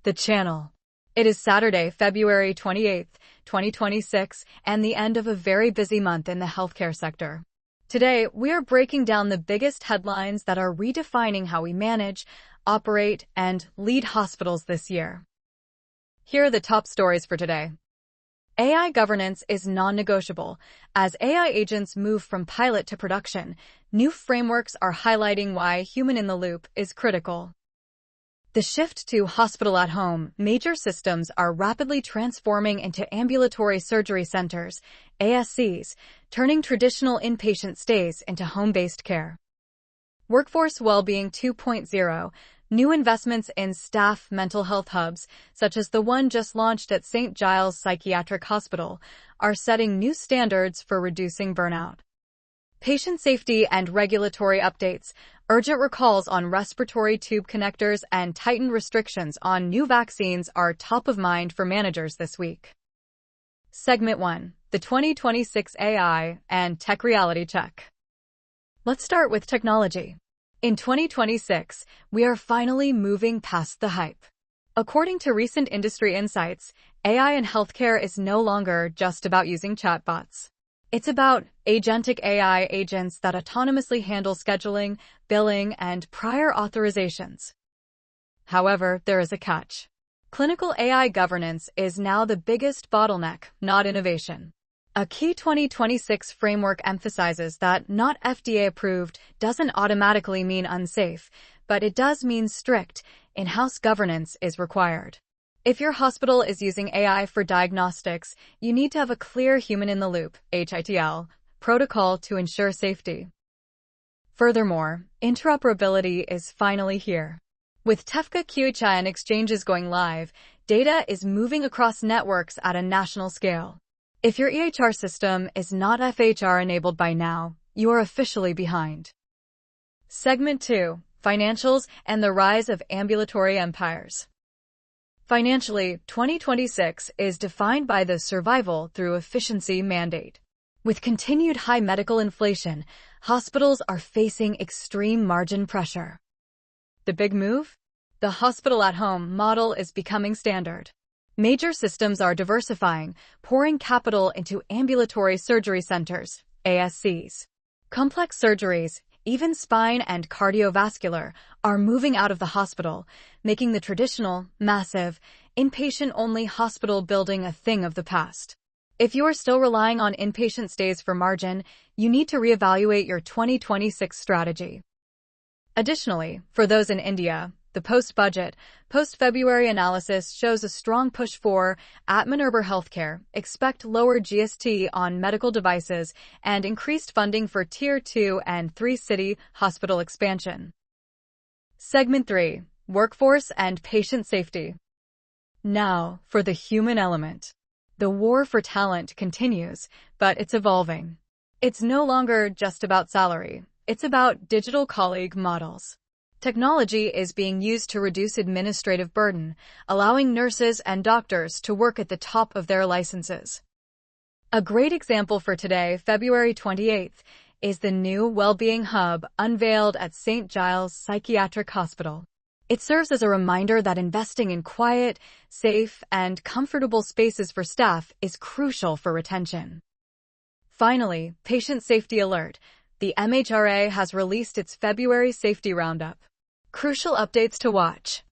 the channel. It is Saturday, February 28th, 2026, and the end of a very busy month in the healthcare sector. Today, we are breaking down the biggest headlines that are redefining how we manage, operate, and lead hospitals this year. Here are the top stories for today. AI governance is non-negotiable. As AI agents move from pilot to production, new frameworks are highlighting why human-in-the-loop is critical. The shift to hospital-at-home, major systems are rapidly transforming into ambulatory surgery centers, ASCs, turning traditional inpatient stays into home-based care. Workforce Wellbeing 2.0, new investments in staff mental health hubs, such as the one just launched at St. Giles Psychiatric Hospital, are setting new standards for reducing burnout. Patient safety and regulatory updates, urgent recalls on respiratory tube connectors and tightened restrictions on new vaccines are top of mind for managers this week. Segment 1. The 2026 AI and Tech Reality Check. Let's start with technology. In 2026, we are finally moving past the hype. According to recent industry insights, AI in healthcare is no longer just about using chatbots. It's about agentic AI agents that autonomously handle scheduling, billing, and prior authorizations. However, there is a catch. Clinical AI governance is now the biggest bottleneck, not innovation. A key 2026 framework emphasizes that not FDA-approved doesn't automatically mean unsafe, but it does mean strict, in-house governance is required. If your hospital is using AI for diagnostics, you need to have a clear human-in-the-loop (HITL) protocol to ensure safety. Furthermore, interoperability is finally here. With Tefka QHIN exchanges going live, data is moving across networks at a national scale. If your EHR system is not FHR-enabled by now, you are officially behind. Segment 2. Financials and the Rise of Ambulatory Empires. Financially, 2026 is defined by the survival through efficiency mandate. With continued high medical inflation, hospitals are facing extreme margin pressure. The big move? The hospital-at-home model is becoming standard. Major systems are diversifying, pouring capital into ambulatory surgery centers, ASCs. Complex surgeries, even spine and cardiovascular, are moving out of the hospital, making the traditional, massive, inpatient-only hospital building a thing of the past. If you are still relying on inpatient stays for margin, you need to reevaluate your 2026 strategy. Additionally, for those in India, the post-budget, post-February analysis shows a strong push for Atmanirbhar healthcare, expect lower GST on medical devices, and increased funding for Tier 2 and 3 city hospital expansion. Segment 3. Workforce and Patient Safety. Now, for the human element. The war for talent continues, but it's evolving. It's no longer just about salary. It's about digital colleague models. Technology is being used to reduce administrative burden, allowing nurses and doctors to work at the top of their licenses. A great example for today, February 28th, is the new Wellbeing Hub unveiled at St. Giles Psychiatric Hospital. It serves as a reminder that investing in quiet, safe, and comfortable spaces for staff is crucial for retention. Finally, Patient Safety Alert. The MHRA has released its February Safety Roundup. Crucial updates to watch.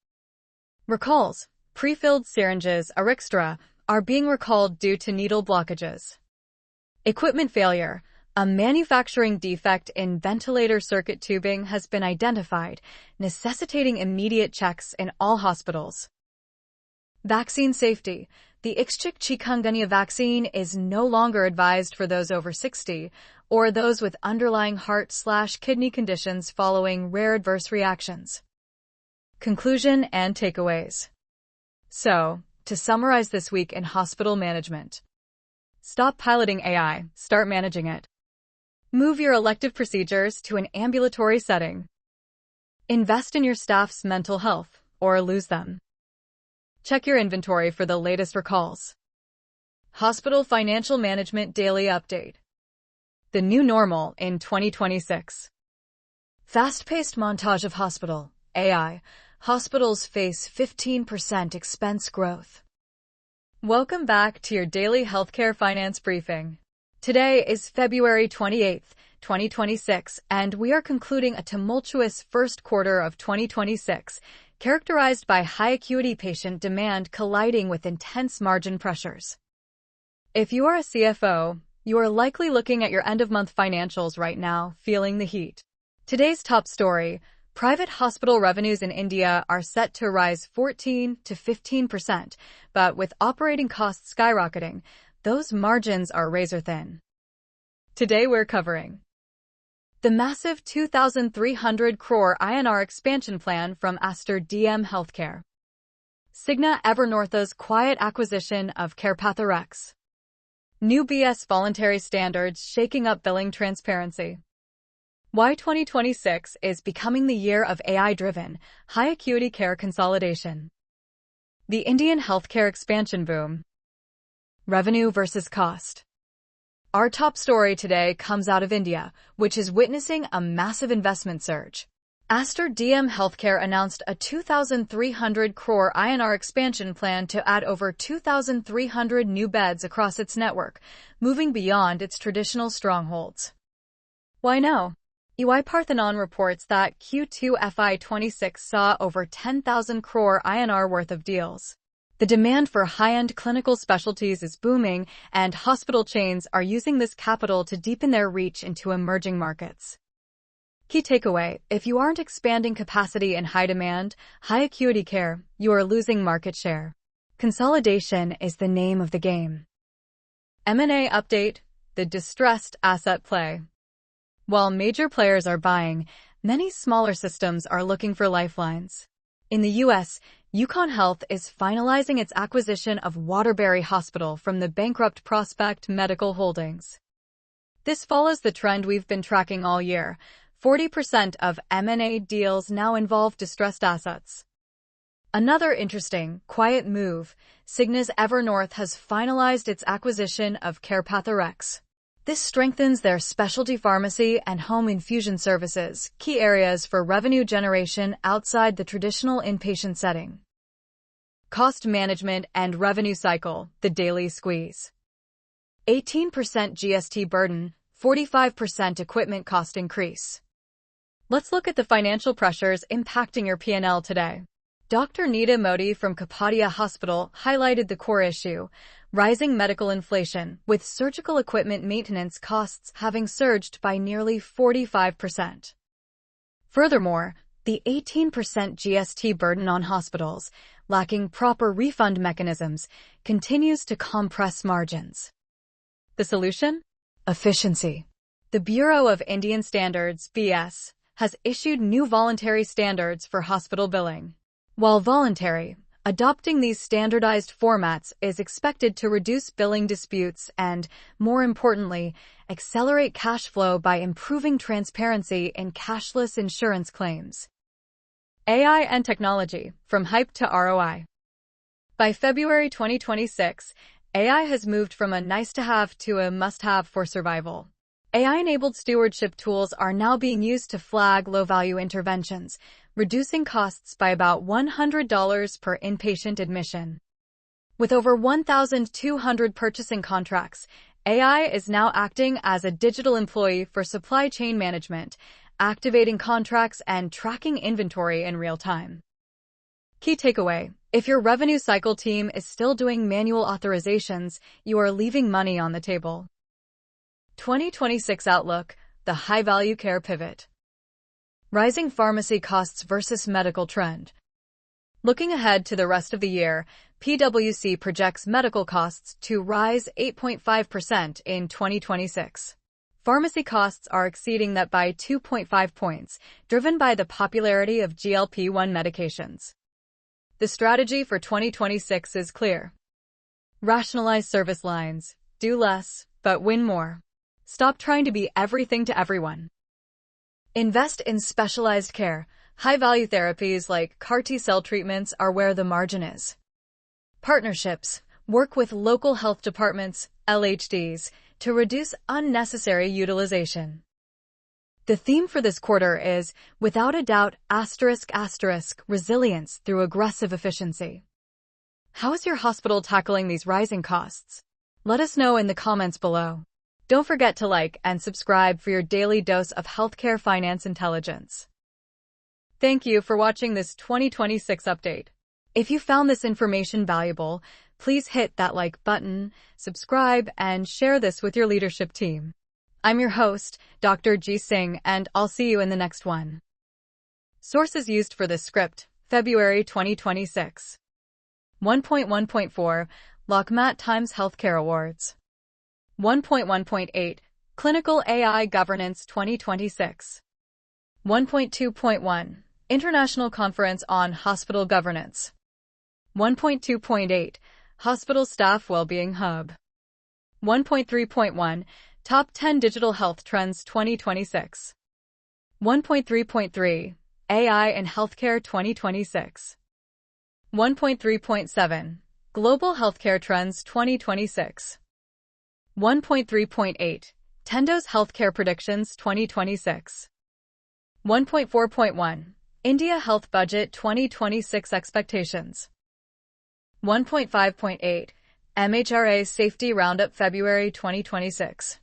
Recalls. Pre-filled syringes, Arixtra, are being recalled due to needle blockages. Equipment failure. A manufacturing defect in ventilator circuit tubing has been identified, necessitating immediate checks in all hospitals. Vaccine safety. The Ixchik chikungunya vaccine is no longer advised for those over 60 or those with underlying heart/kidney conditions following rare adverse reactions. Conclusion and takeaways. So, to summarize this week in hospital management. Stop piloting AI, start managing it. Move your elective procedures to an ambulatory setting. Invest in your staff's mental health, or lose them. Check your inventory for the latest recalls. Hospital Financial Management Daily Update. The new normal in 2026. Fast-paced montage of hospital, AI, hospitals face 15% expense growth. Welcome back to your daily healthcare finance briefing. Today is February 28th, 2026, and we are concluding a tumultuous first quarter of 2026, characterized by high-acuity patient demand colliding with intense margin pressures. If you are a CFO, you are likely looking at your end-of-month financials right now, feeling the heat. Today's top story: private hospital revenues in India are set to rise 14 to 15%, but with operating costs skyrocketing, those margins are razor-thin. Today we're covering the massive 2,300 crore INR expansion plan from Aster DM Healthcare, Cigna Evernorth's quiet acquisition of CarePathRx, new BS voluntary standards shaking up billing transparency, why 2026 is becoming the year of AI-driven, high-acuity care consolidation, the Indian healthcare expansion boom, revenue versus cost. Our top story today comes out of India, which is witnessing a massive investment surge. Aster DM Healthcare announced a 2,300 crore INR expansion plan to add over 2,300 new beds across its network, moving beyond its traditional strongholds. Why now? EY Parthenon reports that Q2 FY26 saw over 10,000 crore INR worth of deals. The demand for high-end clinical specialties is booming, and hospital chains are using this capital to deepen their reach into emerging markets. Key takeaway: if you aren't expanding capacity in high-demand, high-acuity care, you are losing market share. Consolidation is the name of the game. M&A update: the distressed asset play. While major players are buying, many smaller systems are looking for lifelines. In the U.S., Yukon Health is finalizing its acquisition of Waterbury Hospital from the bankrupt Prospect Medical Holdings. This follows the trend we've been tracking all year. 40% of M&A deals now involve distressed assets. Another interesting, quiet move: Cigna's Evernorth has finalized its acquisition of CarePathRx. This strengthens their specialty pharmacy and home infusion services, key areas for revenue generation outside the traditional inpatient setting. Cost management and revenue cycle: the daily squeeze. 18% GST burden, 45% equipment cost increase. Let's look at the financial pressures impacting your P&L today. Dr. Neeta Modi from Kapadia Hospital highlighted the core issue: rising medical inflation, with surgical equipment maintenance costs having surged by nearly 45%. Furthermore, the 18% GST burden on hospitals, lacking proper refund mechanisms, continues to compress margins. The solution? Efficiency. The Bureau of Indian Standards (BS) has issued new voluntary standards for hospital billing. While voluntary, adopting these standardized formats is expected to reduce billing disputes and, more importantly, accelerate cash flow by improving transparency in cashless insurance claims. AI and technology: from hype to ROI. By February 2026, AI has moved from a nice-to-have to a must-have for survival. AI-enabled stewardship tools are now being used to flag low-value interventions, reducing costs by about $100 per inpatient admission. With over 1,200 purchasing contracts, AI is now acting as a digital employee for supply chain management, activating contracts and tracking inventory in real time. Key takeaway: if your revenue cycle team is still doing manual authorizations, you are leaving money on the table. 2026 outlook: the high-value care pivot. Rising pharmacy costs versus medical trend. Looking ahead to the rest of the year, PwC projects medical costs to rise 8.5% in 2026. Pharmacy costs are exceeding that by 2.5 points, driven by the popularity of GLP-1 medications. The strategy for 2026 is clear. Rationalize service lines, do less, but win more. Stop trying to be everything to everyone. Invest in specialized care. High-value therapies like CAR T-cell treatments are where the margin is. Partnerships. Work with local health departments, LHDs, to reduce unnecessary utilization. The theme for this quarter is, without a doubt, resilience through aggressive efficiency. How is your hospital tackling these rising costs? Let us know in the comments below. Don't forget to like and subscribe for your daily dose of healthcare finance intelligence. Thank you for watching this 2026 update. If you found this information valuable, please hit that like button, subscribe, and share this with your leadership team. I'm your host, Dr. G. Singh, and I'll see you in the next one. Sources used for this script, February 2026. 1.1.4 Lokmat Times Healthcare Awards. 1.1.8 Clinical AI Governance 2026. 1.2.1 International Conference on Hospital Governance. 1.2.8 Hospital Staff Wellbeing Hub. 1.3.1 Top 10 Digital Health Trends 2026. 1.3.3 AI in Healthcare 2026. 1.3.7 Global Healthcare Trends 2026. 1.3.8 Tendo's Healthcare Predictions 2026. 1.4.1 India Health Budget 2026 Expectations. 1.5.8 MHRA Safety Roundup February 2026.